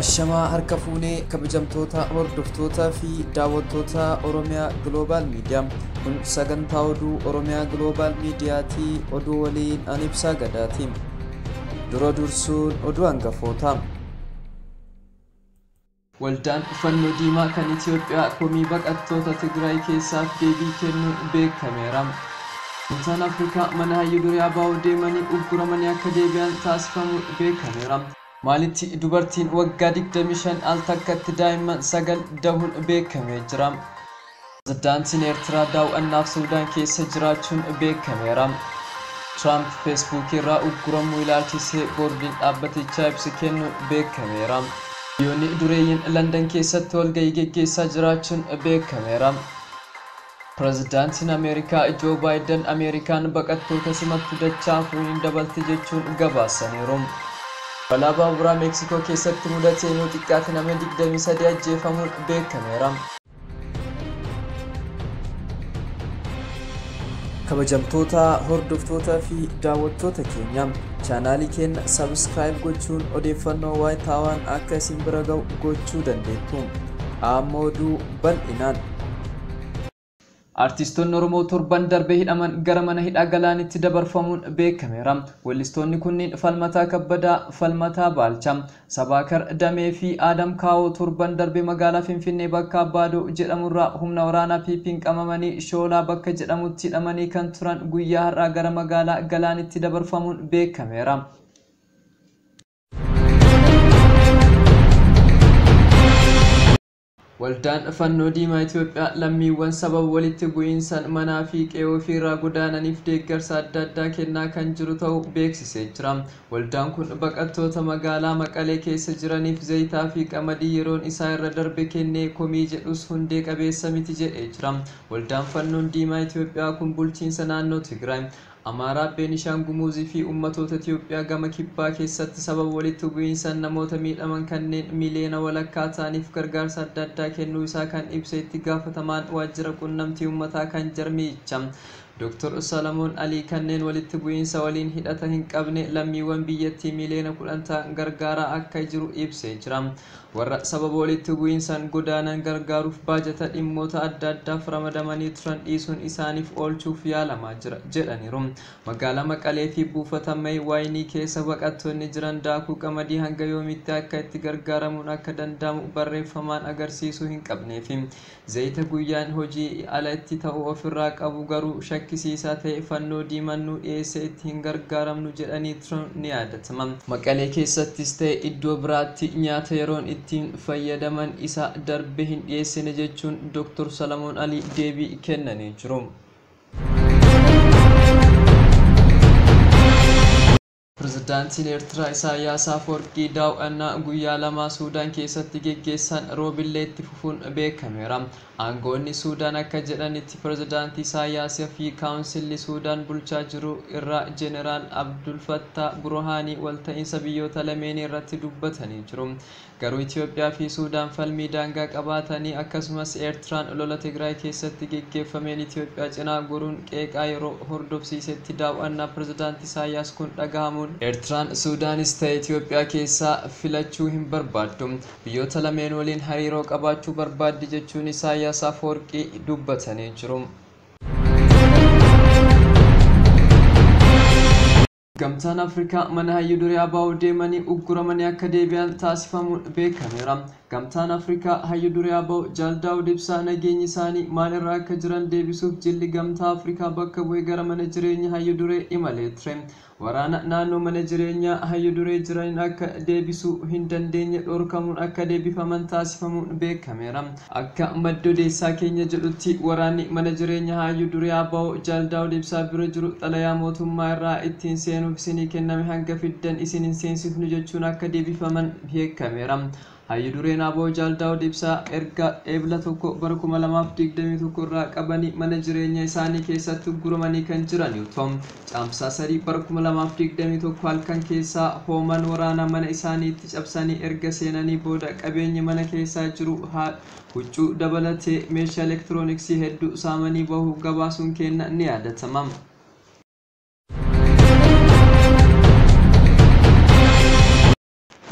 Ashamaa harka fuunee kabajamtoota hordoftootaa fi daawwattoota Oromiyaa Global Media kun sagantaa oduu Oromiyaa Global Mediaati. Oduu waliin ani Ibsaa Gadaati. Dura dursuun oduu hangafoota. Waldaan Fannoo Diimaa kan Itoophiyaa komii baqattoota Tigraay keessaaf deebii kennuun beekameera. Gamtaan Afrikaa mana hayyuu duree ABO deemanii ugguramanii akka deebi'an taasifamuun beekameera. Maalitti dubartiin waggaa 25 al takkatti daa'imman 9 dahuun beekamee jira. Pirezidaantiin Eertiraa daawwannaaf Suudaan keessa jiraachuun beekameera. Trump Facebook irraa ugguramuu ilaalchisee boordiin dhaabbatichaa ibsa kennuun beekameera. Biyyoonni dureeyyiin London keessatti walgahii geggeessaa jiraachuun beekameera. Pirezidaantiin Ameerikaa Joe Biden Ameerikaan baqattoota simattu dachaa fuuniin dabalti jechuun gabaasaniiru. Balaa baaburaa Meeksikoo keessatti mudatee yoo xiqqaate nama 23 ajjeefamuun beekameera. Kabajamtoota hordoftootaa fi daawwattoota keenya chaanaalii keenya subscribe gochuun odeeffannoo waa'ee taawaan akka isin bira ga'u gochuu dandeettu. Amma oduu bal'inaan. Artistoonni Oromoo torban darbee hidhaman gara mana hidhaa Galaanitti dabarfamuun beekameera. Weellistoonni kunniin Falmataa Kabbadaa, Falmataa Baalchaa, Sabaakar Damee fi Adam Kaawoo torban darbee magaalaa Finfinnee bakka Abbaadoo jedhamurraa humna waraanaa PP'n qabamanii Shoolaa bakka jedhamutti hidhamanii kan turan guyyaa har'aa gara magaalaa Galaanitti dabarfamuun beekameera. Waldaan Fannoo Diimaa Itoophiyaa lammiiwwan sababa walitti bu'iinsan manaa fi qe'ee ofiirraa godaananiif deeggarsa adda addaa kennaa kan jiru ta'uu beeksisee jira. Waldaan kun baqattoota magaalaa Maqalee keessa jiraniif zayitaa fi qamadii yeroon isaa irra darbe kennee komii jedhus hundee qabeessa miti jedhee jira. Waldaan Fannoon Diimaa Itoophiyaa kun bulchiinsa naannoo Tigraay, Amaaraa, Beenishaangul fi ummatoota Itoophiyaa gama kibbaa keessatti sababa walitti bu'iinsan namoota miidhaman kanneen miliyoona walakkaa ta'aniif gargaarsa adda addaa kennuu isaa kan ibse itti gaafatamaan waajjira qunnamtii uummataa kan jarmiicha Dr. Salamoon Alii kanneen walitti bu'iinsa waliin hidhata hin qabne lammiiwwan biyyattii miliyoona 10 ta'an gargaaraa akka jiru ibsee jira. Warra sababa walitti bu'iinsan godaanan gargaaruuf baajata dhimmoota adda addaaf ramadamanii turan dhiisuun isaaniif oolchuuf yaalamaa jira jedhaniiru. Magaalaa Maqalee fi buufata May Waayinii keessa baqattoonni jiran daakuu qamadii hanga yoomitti akka itti gargaaramuun akka danda'amu barreeffamaan agarsiisuu hin qabneefi zayita guyyaan hojii ala itti ta'uu ofirraa qabu garuu shakkisiisaa ta'e Fannoo Diimannuu dhiyeesse itti hin gargaaramnu jedhanii turan ni yaadatama. Maqalee keessattis ta'e iddoo biraatti nyaata yeroon ittiin fayyadaman isa darbe hin dhiyeessine jechuun Dr. Salamoon Alii deebii kennanii jiru. Pirezidaantiin Eertiraa Isaayyaas Afwerqii daawwannaa guyyaa lama Suudaan keessatti geggeessan roobilee itti fufuun beekameera. Aangoonni Suudaan akka jedhanitti pirezidaantii Isaayyaas fi kaawunsilli Suudaan bulchaa jiru irraa Jeneraal Abdul Fattah Burhaanii walta'iinsa biyyoota lameenii irratti dubbatanii jiru. Garuu Itoophiyaa fi Suudaan falmii daangaa qabaatanii akkasumas Eertiraan lola Tigraay keessatti geggeeffameen Itoophiyaa cinaa goruun qeeqaa yeroo hordofsiisetti daawwannaa pirezidaantii Isaayyaas kun dhagahamuun Eertiraan Suudaanis ta'e Itoophiyaa keessaa filachuu hin barbaaddu. Biyyoota lameen waliin hariiroo qabaachuu barbaaddi jechuun Isaayyaas Afwerqii dubbatanii jiru. Gamtaan Afrikaa mana hayyuu duree ABO deemanii ugguramanii akka deebi'an taasifamuun beekameera. Gamtaan Afrikaa hayyuu duree ABO Jaal Daawud Ibsaa nageenyi isaanii maalirra akka jiran deebisuuf jilli Gamtaa Afrikaa bakka bu'ee gara mana jireenya hayyuu duree imalee ture. Waraana naannoo mana jireenyaa hayyuu duree jiraniin akka deebisuu hin dandeenye dhorkamuun akka deebifaman taasifamuun beekameera. Akka madda odeessaa keenya jedhutti waraanni mana jireenyaa hayyuu duree ABO Jaal Daawud Ibsaa bira jiru xalayaa mootummaa irraa ittiin seenuuf isinii kenname hanga fiddan isin hin seensifnu jechuun akka deebifaman beekameera. Hayyuu dureen ABO Jaal Daawud Ibsaa erga eebla tokko bara 2021 irraa qabanii mana jireenya isaanii keessatti ugguramanii kan jiran yoo ta'u, caamsaa 3 bara 2021 halkan keessaa hoomaan waraanaa mana isaaniitti cabsanii erga seenanii booda qabeenyi mana keessaa jiru huccuu dabalatee meeshaa elektirooniksii hedduu saamanii bahuu gabaasuun keenya ni yaadatama.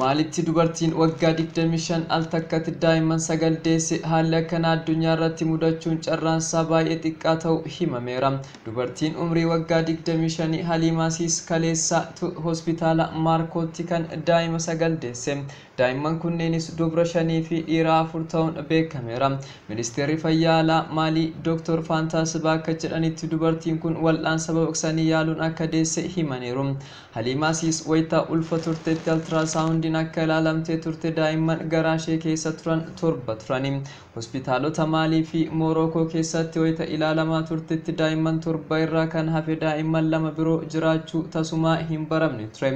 Maalitti dubartiin waggaa 25 al takkatti daa'imman 9 deesse haalli akkana addunyaa irratti mudachuun carraansaa baay'ee xiqqaa ta'uu himameera. Dubartiin umrii waggaa 25 Haliimaa Siis kaleessa hospitaala Maarkootti kan daa'ima 9 deesse. Daa'imman kunneenis dubara 5 fi dhiira 4 ta'uun beekameera. Ministeerri Fayyaa Alaa Maalii Dr. Faantaas Baakka jedhanitti dubartiin kun wal'aansa baqaqsanii yaaluun akka deesse himaniiru. Haliimaa Siis wayita ulfa turteetti ultrasaawundiin akka ilaalamtee turte daa'imman garaa ishee keessa turan 7 turani. Hospitaalota Maalii fi Moorookoo keessatti wayita ilaalamaa turtetti daa'imman 7 irraa kan hafe daa'imman 2 biroo jiraachuu tasumaa hin baramne ture.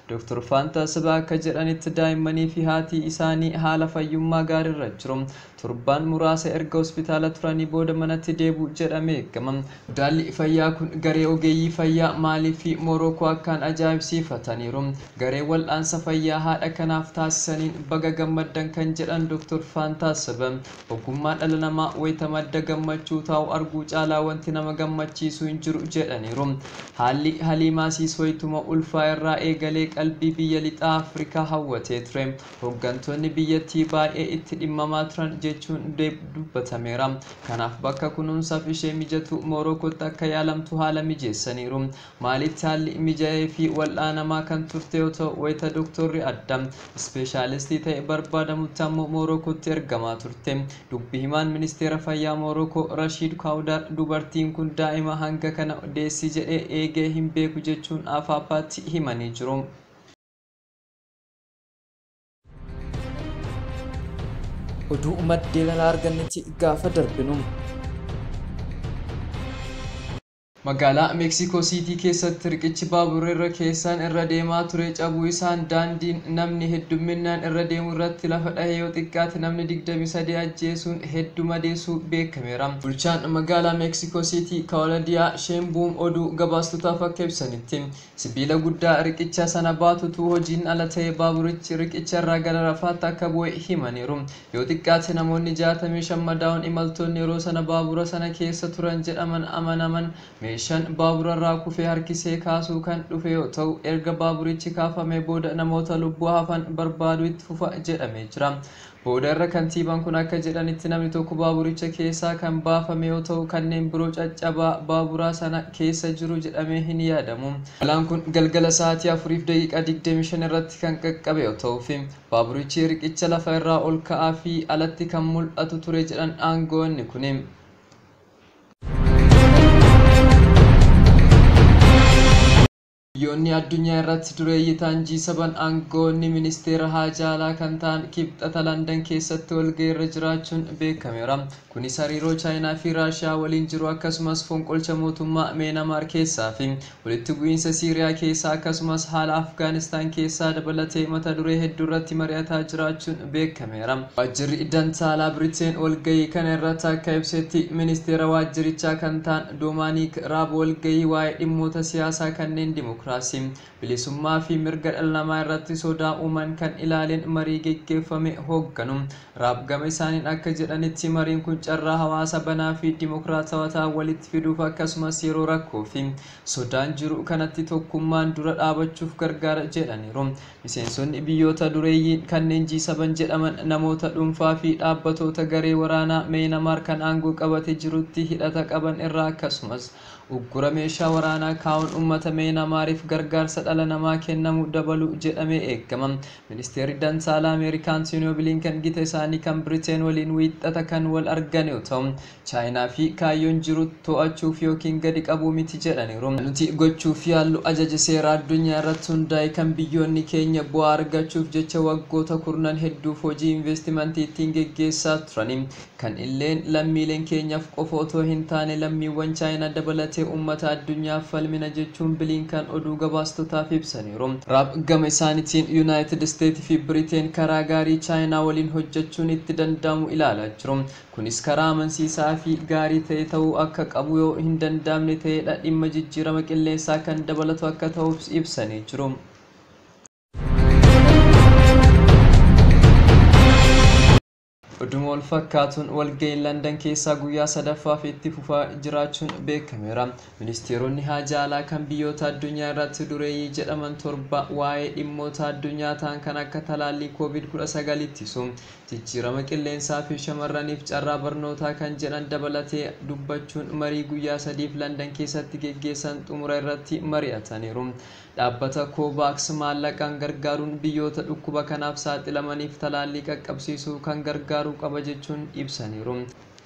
Dr. Faantaas Baakka jedhanitti daa'immanii fi haati isaanii haala fayyummaa gaariirra jiru. Torbaan muraasa erga hospitaala turanii booda manatti deebi'u jedhamee eegama. Hospitaalli fayyaa kun garee ogeeyyii fayyaa Maalii fi Moorookoo akkaan ajaa'ibsiifataniiru. Garee wal'aansa fayyaa haadha kanaaf taasisaniin baga gammaddan kan jedhan Dr. Faantaas ogummaa dhala namaa wayita madda gammachuu ta'u arguu caalaa wanti nama gammachiisu hin jiru jedhaniiru. Haalli Haliimaa Siis wayituma ulfaa irraa eegalee qalbii biyya lixaa Afrikaa hawwatee ture. Hooggantoonni biyyattii baay'ee itti dhimmamaa turan jechuun dubbatameera. Kanaaf bakka kunuunsaaf ishee mijatu Moorokootti akka yaalamtu haala mijeessaniiru. Maalitti haalli mijaa'ee fi wal'aanamaa kan turte yoo ta'u wayita doktorri adda ispeeshaalistii ta'e barbaadamutti ammoo Moorokootti ergamaa turte. Dubbi himaan ministeera fayyaa Moorookoo Rashiid Kaawudar dubartiin kun daa'ima hanga kana deessi jedhee eegee hin beeku jechuun afaapaatti himanii jiru. Oduu maddeen alaa argannetti gaafa darbinu magaalaa Meeksikoo Siitii keessatti riqichi baaburaa irra keessaan irra deemaa ture cabuu isaan daandiin namni hedduminaan irra deemu irratti lafa dhahee yoo xiqqaate namni 23 ajjeesuun hedduu madeessuu beekameera. Bulchaan magaalaa Meeksikoo Siitii Kaawladiyaa Sheembuum oduu gabaastotaaf akka ibsanitti sibiila guddaa riqicha sana baatutu hojiin ala ta'ee baaburichi riqicha irraa gara rafaatti akka bu'e himaniiru. Yoo xiqqaate namoonni 65 madaa'uun imaltoonni yeroo sana baabura sana keessa turan jedhaman amanaman meeshaan baabura irraa kufee harkisee kaasuu kan dhufe yoo ta'u erga baaburichi kaafamee booda namoota lubbuu hafan barbaaduu itti fufa jedhamee jira. Booda irra kantiibaan kun akka jedhanitti namni tokko baaburicha keessaa kan baafame yoo ta'u kanneen biroo caccabaa baaburaa sana keessa jiru jedhamee hin yaadamu. Balaan kun galgala sa'aatii 4:25 irratti kan qaqqabe yoo ta'uu fi baaburichi riqicha lafa irraa ol ka'aa fi alatti kan mul'atu ture jedhan aangoonni kun. Biyyoonni addunyaa irratti dureeyyii ta'an G7 aangoonni ministeera haajaa alaa kan ta'an kibxata Landan keessatti walgahii irra jiraachuun beekameera. Kunis hariiroo Chaayinaa fi Raashiyaa waliin jiru akkasumas fonqolcha mootummaa Meenamaar keessaa fi walitti bu'iinsa Siiriyaa keessaa akkasumas haala Afgaanistaan keessaa dabalatee mata duree hedduu irratti mari'ataa jiraachuun beekameera. Waajjirri dantaa alaa Biriteen walgahii kana irratti akka ibsetti ministeera waajjirichaa kan ta'an Doomaaniik Raab walgahii waa'ee dhimmoota siyaasaa kanneen dimokiraasii bilisummaa fi mirga dhala namaa irratti sodaa uuman kan ilaaleen marii geggeeffame hoogganu. Raab gama isaaniin akka jedhanitti mariin kun carraa hawaasa banaa fi dimokiraatawaa walitti fiduuf akkasumas yeroo rakkoo fi sodaan jiru kanatti tokkummaan dura dhaabachuuf gargaara jedhaniiru. Miseensonni biyyoota dureeyyii kanneen G7 jedhaman namoota dhuunfaa fi dhaabbatoota garee waraanaa Meenamaar kan aangoo qabate jirutti hidhata qaban irraa akkasumas uggura meeshaa waraanaa kaa'uun uummata Meenamaariif gargaarsa dhala namaa kennamu dabalu jedhamee eegama. Ministeerri dantaa alaa Ameerikaa Antoonii Bilinkan gita isaanii kan Biriteen waliin wiixata kan wal argan yoo ta'u Chaayinaa fi kaayyoon jiru to'achuuf yookiin gadi qabuu miti jedhaniiru. Nuti gochuuf yaallu ajaja seeraa addunyaa irratti hundaa'e kan biyyoonni keenya bu'aa argachuuf jecha waggoota kurnan hedduuf hojii investimentii ittiin geggeessaa turani. Kan illeen lammiileen keenyaaf qofa otoo hin taane lammiiwwan Chaayinaa dabalatee uummata addunyaaf falmina jechuun Bilinkan oduu gabaastotaaf ibsaniiru. Raab gama isaaniitiin Yuunaayitid Isteetii fi Biriteen karaa gaarii Chaayinaa waliin hojjechuun itti danda'amu ilaalaa jiru. Kunis karaa amansiisaa fi gaarii ta'e ta'uu akka qabu yoo hin danda'amne ta'edha dhimma jijjiirama qilleensaa kan dabalatu akka ta'uuf ibsanii jiru. Oduma wal fakkaatuun walga'ii London keessaa guyyaa sadaffaaf itti fufaa jiraachuun beekameera. Ministeeronni haajaa alaa kan biyyoota addunyaa irratti dureeyyii jedhaman torba waa'ee dhimmoota addunyaa ta'an kan akka talaallii COVID-19 ittisu, jijjiirama qilleensaa fi shamarraniif carraa barnootaa kan jedhan dabalatee dubbachuun marii guyyaa sadiif London keessatti geggeessan xumura irratti mari'ataniiru. Dhaabbata COVAX maallaqaan gargaaruun biyyoota dhukkuba kanaaf saaxilamaniif talaallii qaqqabsiisuu kan gargaaru qaba jechuun ibsaniiru.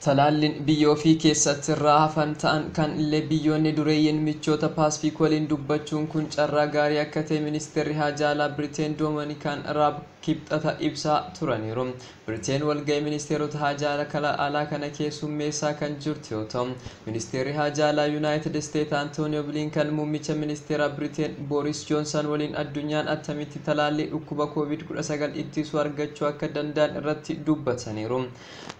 Talaalliin biyya ofii keessatti irraa hafan ta'an kan illee biyyoonni dureeyyiin michoota Paasifiik waliin dubbachuun kun carraa gaarii akka ta'e ministeerri haajaa alaa Biriteen Doominikaan Raab kibxata ibsaa turaniiru. Biriteen walga'ii ministeerota haajaa alaa kana keessummeessaa kan jirtu yoo ta'u, ministeerri haajaa alaa Yuunaayitid Isteet Antooniyoo Bilinkan muummicha ministeera Biriteen Booris Joonsan waliin addunyaan attamitti talaallii dhukkuba COVID-19 ittisuu argachuu akka danda'an irratti dubbataniiru.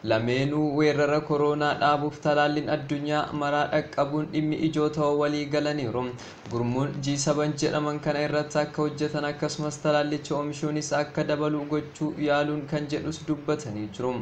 Lameenuu weerara koronaa dhaabuuf talaalliin addunyaa maraa dhaqqabuun dhimmi ijoo ta'uu walii galaniiru. Gurmuun G7 jedhaman kana irratti akka hojjetan akkasumas talaallicha oomishuunis akka dabalu gochuu yaaluun kan jedhus dubbatanii jiru.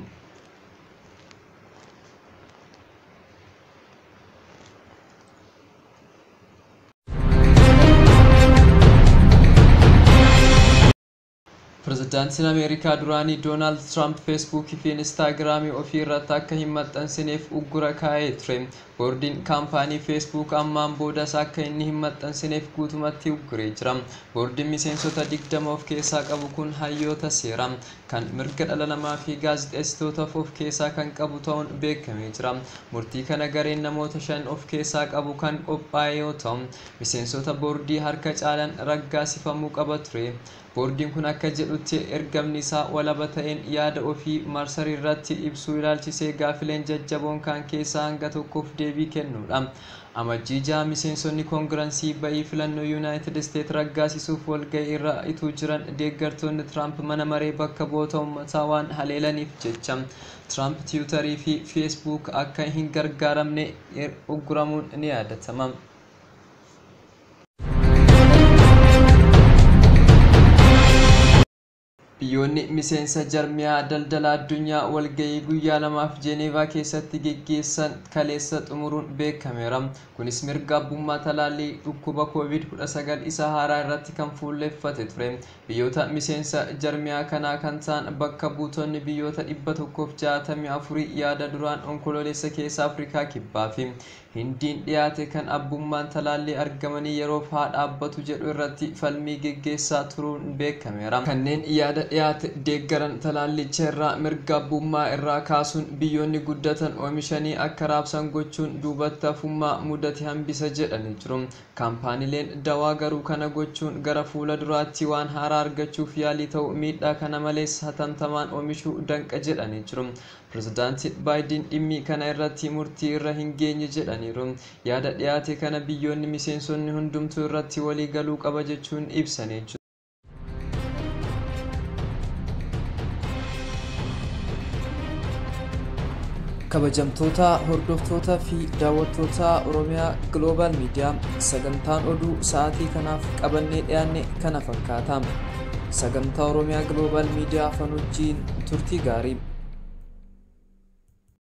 Pirezidaantiin Ameerikaa duraanii Doonaald Tiraamp Feesbuukii fi Instaagiraamii ofii irratti akka hin maxxansineef uggura kaa'ee ture. Boordiin kaampaanii Feesbuuk ammaan boodas akka inni hin maxxansineef guutumatti ugguree jira. Boordiin miseensota 20 of keessaa qabu kun hayyoota seeraa kan mirga dhala namaa fi gaazexeessitootaaf of keessaa kan qabu ta'uun beekamee jira. Murtii kana gareen namoota 5 of keessaa qabu kan qophaa'e yoo ta'u, miseensota boordii harka caalan raggaasifamuu qaba ture. Boordiin kun akka jedhutti ergamni isaa walaba ta'een yaada ofii marsarii irratti ibsuu ilaalchisee gaafileen jajjaboon kan keessaa hanga tokkoof deebii kennuudha. Amajjii 6 miseensonni koongirensii ba'ii filannoo Yuunaayitid Isteet raggaasisuuf walga'ii irra ituu jiran deeggartoonni Tiraamp mana maree bakka bu'oota uummataa waan haleelaniif jecha Tiraamp Tiwutarii fi Feesbuuk akka hin gargaaramne ugguramuun ni yaadatama. Biyyoonni miseensa jarmiyaa daldala addunyaa walga'ii guyyaa lamaaf Jeeneevaa keessatti geggeessan kaleessa xumuruun beekameera. Kunis mirga abbummaa talaallii dhukkuba COVID-19 isa haaraa irratti kan fuulleffate ture. Biyyoota miseensa jarmiyaa kanaa kan ta'an bakka buutonni biyyoota 164 yaada duraan onkololeessa keessa Afrikaa kibbaa fi Hindiin dhiyaate kan abbummaan talaallii argamanii yeroof haa dhaabbatu jedhu irratti falmii geggeessaa turuun beekameera. Kanneen yaada dhiyaate deeggaran talaallicha irraa mirga abbummaa irraa kaasuun biyyoonni guddatan oomishanii akka raabsan gochuun duubatti hafummaa mudate hambisa jedhanii jiru. Kaampaaniileen dawaa garuu kana gochuun gara fuula duraatti waan haaraa argachuuf yaalii ta'u miidhaa kana malees hatamtamaan oomishuu danqa jedhanii jiru. Pirezidaantiin Baayiden dhimmi kana irratti murtii irra hin geenye jedhaniiru. Yaada dhiyaate kana biyyoonni miseensonni hundumtuu irratti walii galuu qaba jechuun ibsanii jiru. Kabajamtoota hordoftoota fi daawwattoota Oromiyaa Global Media sagantaan oduu sa'aatii kanaaf qabannee dhiyaanne kana fakkaata. Sagantaa Oromiyaa Global Media afaan wajjin turtii gaarii.